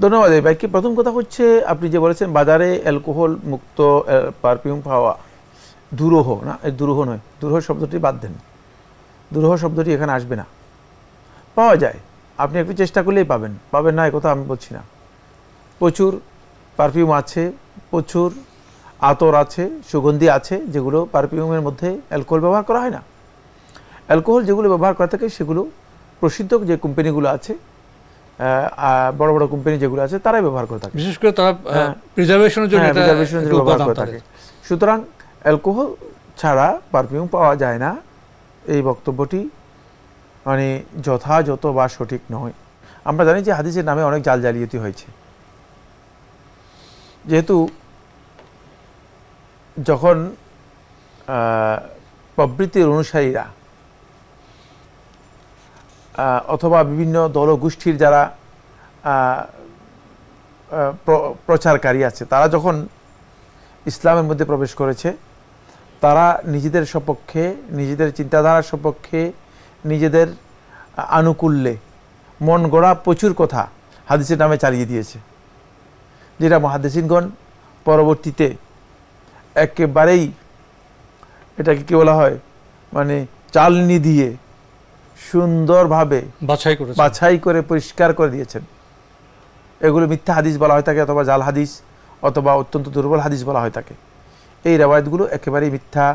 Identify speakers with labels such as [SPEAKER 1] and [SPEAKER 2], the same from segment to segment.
[SPEAKER 1] ধন্যবাদ এই ভাইকে। প্রথম কথা হচ্ছে আপনি যে বলেছেন বাজারে অ্যালকোহল মুক্ত পারফিউম পাওয়া দুরূহ না, দুরূহ নয়, দুরূহ শব্দটি বাদ দেন, দুরূহ শব্দটি এখানে আসবে না। পাওয়া যায়, আপনি একটু চেষ্টা করলেই পাবেন, পাবেন না এ কথা আমি বলছি না। প্রচুর পারফিউম আছে, প্রচুর আতর আছে, সুগন্ধি আছে, যেগুলো পারফিউমের মধ্যে অ্যালকোহল ব্যবহার করা হয় না। অ্যালকোহল যেগুলো ব্যবহার করা থাকে সেগুলো প্রসিদ্ধ যে কোম্পানিগুলো আছে, বড় বড় কোম্পানি যেগুলো আছে তারাই ব্যবহার করে থাকে,
[SPEAKER 2] বিশেষ করে তারা প্রিজার্ভেশনের জন্য
[SPEAKER 1] ব্যবহার করে থাকে। সুতরাং অ্যালকোহল ছাড়া পারফিউম পাওয়া যায় না, এই বক্তব্যটি মানে যথাযথ বা সঠিক নয়। আমরা জানি যে হাদিসের নামে অনেক জাল জালিয়াতি হয়েছে। যেহেতু যখন প্রবৃত্তির অনুসারীরা অথবা বিভিন্ন দলগোষ্ঠীর যারা প্রচারকারী আছে তারা যখন ইসলামের মধ্যে প্রবেশ করেছে, তারা নিজেদের সপক্ষে, নিজেদের চিন্তাধারার সপক্ষে, নিজেদের আনুকূল্যে মন গড়া প্রচুর কথা হাদিসের নামে চালিয়ে দিয়েছে, যেটা মুহাদ্দিসিনগণ পরবর্তীতে একেবারেই এটাকে কি বলা হয়, মানে চালনি দিয়ে সুন্দরভাবে বাছাই করে পরিষ্কার করে দিয়েছেন। এগুলো মিথ্যা হাদিস বলা হয় থাকে, অথবা জাল হাদিস, অথবা অত্যন্ত দুর্বল হাদিস বলা হয় থাকে। এই রেওয়ায়েতগুলো একেবারেই মিথ্যা,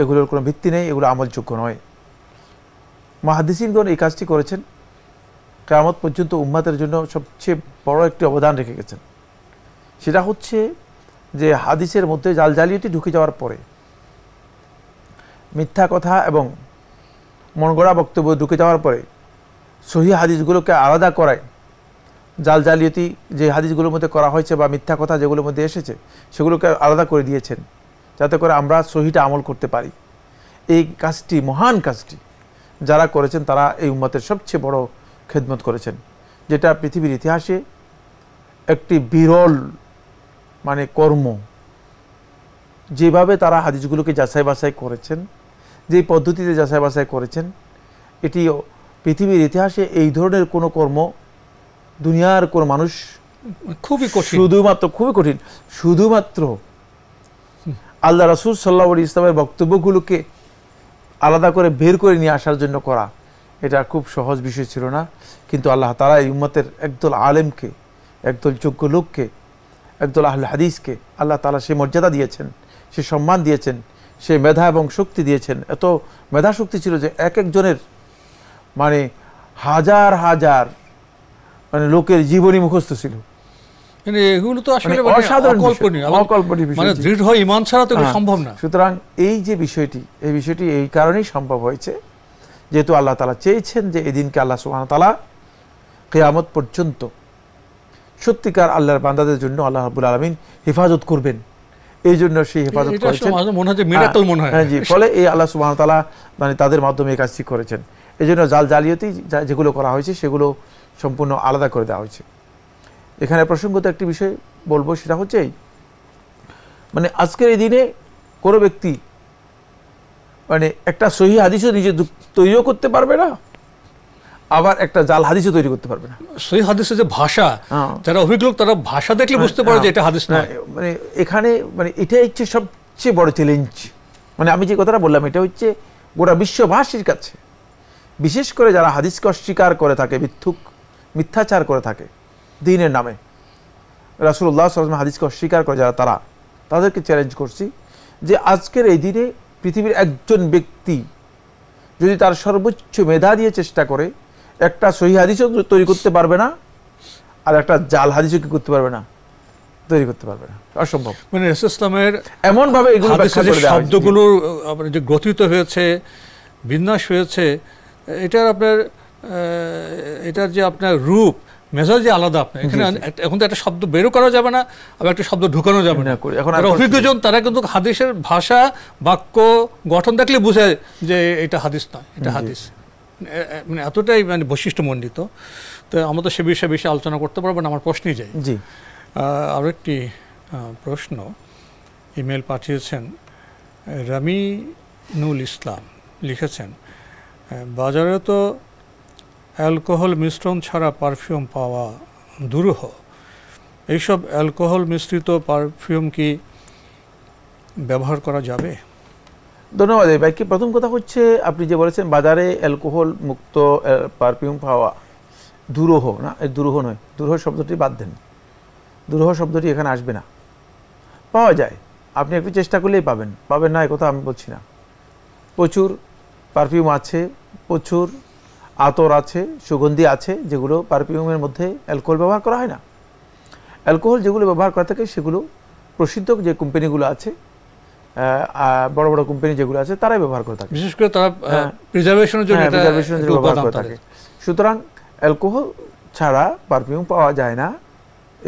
[SPEAKER 1] এগুলোর কোনো ভিত্তি নেই, এগুলো আমলযোগ্য নয়। মুহাদ্দিসিনগণ এই কাজটি করেছেন, কিয়ামত পর্যন্ত উম্মতের জন্য সবচেয়ে বড় একটি অবদান রেখে গেছেন। সেটা হচ্ছে যে হাদিসের মধ্যে জাল জালিয়াতি ঢুকে যাওয়ার পরে, মিথ্যা কথা এবং মনগড়া বক্তব্য ঢুকে যাওয়ার পরে সহিহ হাদিসগুলোকে আলাদা করায়, জাল জালিয়াতি যে হাদিসগুলোর মধ্যে করা হয়েছে বা মিথ্যা কথা যেগুলোর মধ্যে এসেছে সেগুলোকে আলাদা করে দিয়েছেন, যাতে করে আমরা সহিটা আমল করতে পারি। এই কাজটি, মহান কাজটি যারা করেছেন তারা এই উম্মতের সবচেয়ে বড় খেদমত করেছেন, যেটা পৃথিবীর ইতিহাসে একটি বিরল মানে কর্ম। যেভাবে তারা হাদিসগুলোকে যাচাই বাছাই করেছেন, যে পদ্ধতিতে যাচাই বাছাই করেছেন, এটি পৃথিবীর ইতিহাসে এই ধরনের কোনো কর্ম দুনিয়ার কোনো মানুষ
[SPEAKER 2] খুবই কঠিন,
[SPEAKER 1] খুবই কঠিন। শুধুমাত্র আল্লাহ রাসূল সাল্লাল্লাহু আলাইহি ওয়াসাল্লামের বক্তব্যগুলোকে আলাদা করে বের করে নিয়ে আসার জন্য করা, এটা খুব সহজ বিষয় ছিল না। কিন্তু আল্লাহ তাআলা এই উম্মতের একদল আলেমকে, একদল যোগ্য লোককে, একদল আহলে হাদিসকে আল্লাহ তাআলা সে মর্যাদা দিয়েছেন, সে সম্মান দিয়েছেন, সে মেধা এবং শক্তি দিয়েছেন। এত মেধা শক্তি ছিল যে এক একজনের মানে হাজার হাজার মানে লোকের জীবনী মুখস্থ ছিল।
[SPEAKER 2] এগুলো তো আসলে অকল্পনীয়, দৃঢ় ঈমান ছাড়া তো সম্ভব না।
[SPEAKER 1] সুতরাং এই যে বিষয়টি, এই বিষয়টি এই কারণেই সম্ভব হয়েছে যেহেতু আল্লাহ তাআলা চেয়েছেন যে এই দিনকে আল্লাহ সুবহানাহু ওয়া তাআলা কিয়ামত পর্যন্ত সত্যিকার আল্লাহর বান্দাদের জন্য আল্লাহ রাব্বুল আলামিন হেফাজত করবেন। এই জন্য সেই হেফাজত করেছেন, জি, ফলে এই আল্লাহ সুবহানাহু ওয়া তাআলা মানে তাদের মাধ্যমে এই কাজটি করেছেন। এই জন্য জাল জালিয়াতি যেগুলো করা হয়েছে সেগুলো সম্পূর্ণ আলাদা করে দেওয়া হয়েছে। এখানে প্রসঙ্গত একটি বিষয় বলবো, সেটা হচ্ছে মানে আজকের এই দিনে কোনো ব্যক্তি মানে একটা সহিহ হাদিসও নিজে তৈরিও করতে পারবে না, আবার একটা জাল হাদিসও তৈরি করতে পারবে না।
[SPEAKER 2] সহিহ হাদিসের যে ভাষা, যারা অভিজ্ঞ তারা ভাষা দেখলে বুঝতে পারে যে এটা হাদিস নয়।
[SPEAKER 1] মানে এখানে মানে এটাই হচ্ছে সবচেয়ে বড় চ্যালেঞ্জ। মানে আমি যে কথাটা বললাম এটা হচ্ছে গোটা বিশ্ববাসীর কাছে, বিশেষ করে যারা হাদিসকে অস্বীকার করে থাকে, মিথ্যাচার করে থাকে দ্বীনের নামে, রাসূলুল্লাহ সাল্লাল্লাহু আলাইহি ওয়াসাল্লাম হাদিসকে অস্বীকার করে যারা, তাদেরকে চ্যালেঞ্জ করছি যে আজকের এই দিনে পৃথিবীর একজন ব্যক্তি যদি তার সর্বোচ্চ মেধা দিয়ে চেষ্টা করে একটা সহিহ হাদিসও তৈরি করতে পারবে না, আর একটা জাল হাদিসও কি করতে পারবে না, তৈরি করতে পারবে না, অসম্ভব।
[SPEAKER 2] মানে ইসলামের
[SPEAKER 1] এমন ভাবে এগুলো ব্যাখ্যা করে দেওয়া হয়েছে,
[SPEAKER 2] শব্দগুলো যে গ্রথিত হয়েছে, বিন্যাস হয়েছে, এটার আপনার এটার যে আপনার রূপ মেজাজ যে আলাদা। আপনার এখানে এখন তো একটা শব্দ বেরও করা যাবে না, আবার একটা শব্দ ঢুকানো যাবে না। এখন অভিজ্ঞজন তারা কিন্তু হাদিসের ভাষা, বাক্য গঠন দেখলে বুঝে যে এটা হাদিস নয়, এটা হাদিস, মানে এতটাই মানে বৈশিষ্ট্যমণ্ডিত। তো আমরা তো সে বিষয়ে বেশি আলোচনা করতে পারবো না, আমার প্রশ্নই যাই।
[SPEAKER 1] জি,
[SPEAKER 2] আরও একটি প্রশ্ন ইমেল পাঠিয়েছেন রামিনুল ইসলাম, লিখেছেন বাজারে তো অ্যালকোহল মিশ্রণ ছাড়া পারফিউম পাওয়া দুরূহ। এইসব অ্যালকোহল মিশ্রিত পারফিউম কি ব্যবহার করা যাবে?
[SPEAKER 1] ধন্যবাদ এই ভাইকে। প্রথম কথা হচ্ছে, আপনি যে বলেছেন বাজারে অ্যালকোহল মুক্ত পারফিউম পাওয়া দুরূহ, না দুরূহ নয়, দুরূহ শব্দটি বাদ দেন, দুরূহ শব্দটি এখানে আসবে না। পাওয়া যায়, আপনি একটু চেষ্টা করলেই পাবেন, পাবেন না এ কথা আমি বলছি না। প্রচুর পারফিউম আছে, প্রচুর আতর আছে, সুগন্ধি আছে, যেগুলো পারফিউমের মধ্যে অ্যালকোহল ব্যবহার করা হয় না। অ্যালকোহল যেগুলো ব্যবহার করা থাকে সেগুলো প্রসিদ্ধ যে কোম্পানিগুলো আছে, বড় বড় কোম্পানি যেগুলো আছে, তারাই ব্যবহার করে থাকে,
[SPEAKER 2] বিশেষ করে তারা প্রিজার্ভেশনের জন্য
[SPEAKER 1] ব্যবহার করে থাকে। সুতরাং অ্যালকোহল ছাড়া পারফিউম পাওয়া যায় না,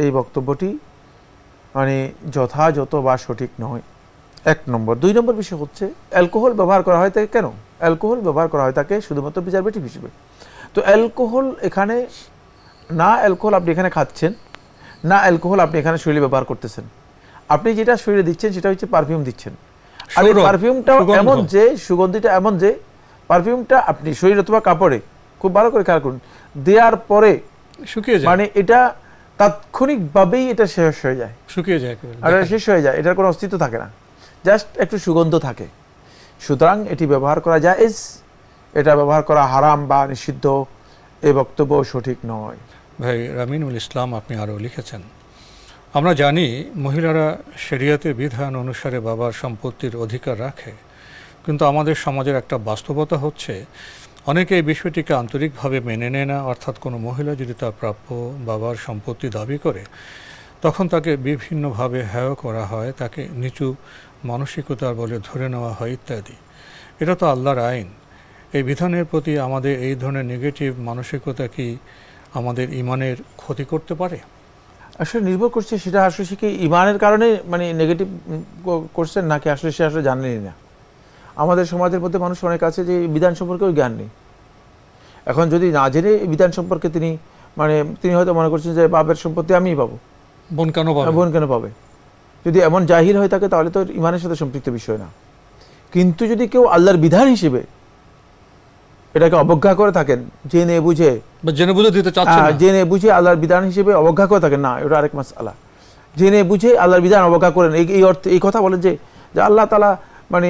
[SPEAKER 1] এই বক্তব্যটি মানে যথাযথ বা সঠিক নয়, 1 নম্বর। 2 নম্বর বিষয় হচ্ছে, অ্যালকোহল ব্যবহার করা হয় তাকে কেন? অ্যালকোহল ব্যবহার করা হয় তাকে শুধুমাত্র প্রিজারভেটিভ হিসেবে। তো অ্যালকোহল এখানে না, অ্যালকোহল আপনি এখানে খাচ্ছেন না, অ্যালকোহল আপনি এখানে শরীরে ব্যবহার করতেছেন। আপনি যেটা শরীরে দিচ্ছেন সেটা হচ্ছে পারফিউম দিচ্ছেন। আর এই পারফিউমটা এমন যে, সুগন্ধিটা এমন যে, পারফিউমটা আপনি শরীর অথবা কাপড়ে খুব ভালো করে খেয়াল করুন, দেওয়ার পরে
[SPEAKER 2] শুকিয়ে যায়,
[SPEAKER 1] মানে এটা তাৎক্ষণিকভাবেই এটা শেষ হয়ে যায়,
[SPEAKER 2] শুকিয়ে যায়,
[SPEAKER 1] আর শেষ হয়ে যায়, এটার কোনো অস্তিত্ব থাকে না, জাস্ট একটু সুগন্ধ থাকে। সুতরাং এটি ব্যবহার করা জায়েজ, এটা ব্যবহার করা হারাম বা নিষিদ্ধ, এই বক্তব্য সঠিক নয়।
[SPEAKER 2] ভাই রামিনুল ইসলাম আপনি আরও লিখেছেন, আমরা জানি মহিলারা শরিয়তের বিধান অনুসারে বাবার সম্পত্তির অধিকার রাখে, কিন্তু আমাদের সমাজের একটা বাস্তবতা হচ্ছে অনেকে এই বিষয়টিকে আন্তরিকভাবে মেনে নেয় না। অর্থাৎ কোনো মহিলা যদি তার প্রাপ্য বাবার সম্পত্তি দাবি করে, তখন তাকে বিভিন্নভাবে হেয় করা হয়, তাকে নিচু মানসিকতার বলে ধরে নেওয়া হয় ইত্যাদি। এটা তো আল্লাহর আইন। এই বিধানের প্রতি আমাদের এই ধরনের নেগেটিভ মানসিকতা কি আমাদের ইমানের ক্ষতি করতে পারে?
[SPEAKER 1] আসলে নির্ভর করছে সেটা আসলে সে কি ইমানের কারণে মানে নেগেটিভ করছেন, নাকি আসলে সে আসলে জানেনই না। আমাদের সমাজের মধ্যে মানুষ অনেক আছে যে বিধান সম্পর্কেও জ্ঞান নেই। এখন যদি না জেনে বিধান সম্পর্কে তিনি হয়তো মনে করছেন যে বাবার সম্পত্তি আমিই পাবো,
[SPEAKER 2] বোন কেন পাবে।
[SPEAKER 1] যদি এমন জাহিল হয়ে থাকে তাহলে তো ইমানের সাথে সম্পৃক্ত বিষয় না। কিন্তু যদি কেউ আল্লাহর বিধান হিসেবে এটাকে অবজ্ঞা করে থাকেন, জেনে বুঝে
[SPEAKER 2] দিতে চাচ্ছেন না,
[SPEAKER 1] জেনে বুঝে আল্লাহর বিধান হিসেবে অবজ্ঞা করে থাকেন, না, এটা আরেক মাসআলা। জেনে বুঝে আল্লাহর বিধান অবজ্ঞা করেন, এই অর্থে এই কথা বলেন যে আল্লাহ তাআলা মানে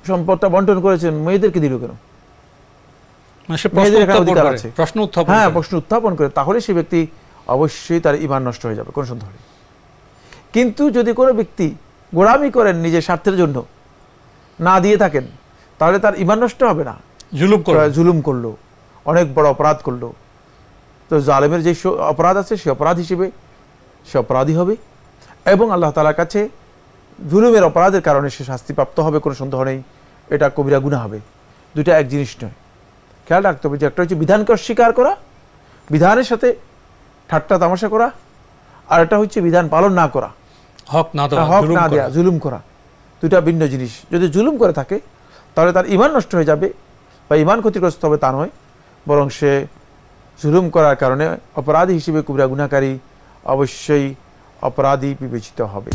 [SPEAKER 1] সম্পদটা বন্টন করেছেন, মেয়েদেরকে দিল কেন? প্রশ্ন উত্থাপন করে, তাহলে সে ব্যক্তি অবশ্যই তার ঈমান নষ্ট হয়ে যাবে, কোনো সন্দেহ নেই। কিন্তু যদি কোনো ব্যক্তি গোলামি করেন নিজের স্বার্থের জন্য, না দিয়ে থাকেন, তাহলে তার ঈমান নষ্ট হবে না। জুলুম করলো, অনেক বড় অপরাধ করলো, তো জালেমের যে অপরাধ আছে সে অপরাধ হিসেবে সে অপরাধী হবে, এবং আল্লাহ তাআলার কাছে জুলুমের অপরাধের কারণে সে শাস্তিপ্রাপ্ত হবে, কোনো সন্দেহ নেই। এটা কবিরা গুনাহ হবে। দুইটা এক জিনিস নয়, খেয়াল রাখতে হবে যে একটা হচ্ছে বিধানকে অস্বীকার করা, বিধানের সাথে ঠাট্টা তামাশা করা, আর একটা হচ্ছে বিধান পালন না করা,
[SPEAKER 2] হক না দেওয়া,
[SPEAKER 1] জুলুম করা। দুইটা ভিন্ন জিনিস। যদি জুলুম করে থাকে তাহলে তার ঈমান নষ্ট হয়ে যাবে বা ঈমান ক্ষতিগ্রস্ত হবে, তা নয়, বরং সে জুলুম করার কারণে অপরাধী হিসেবে কবিরা গুনাহকারী, অবশ্যই অপরাধী বিবেচিত হবে।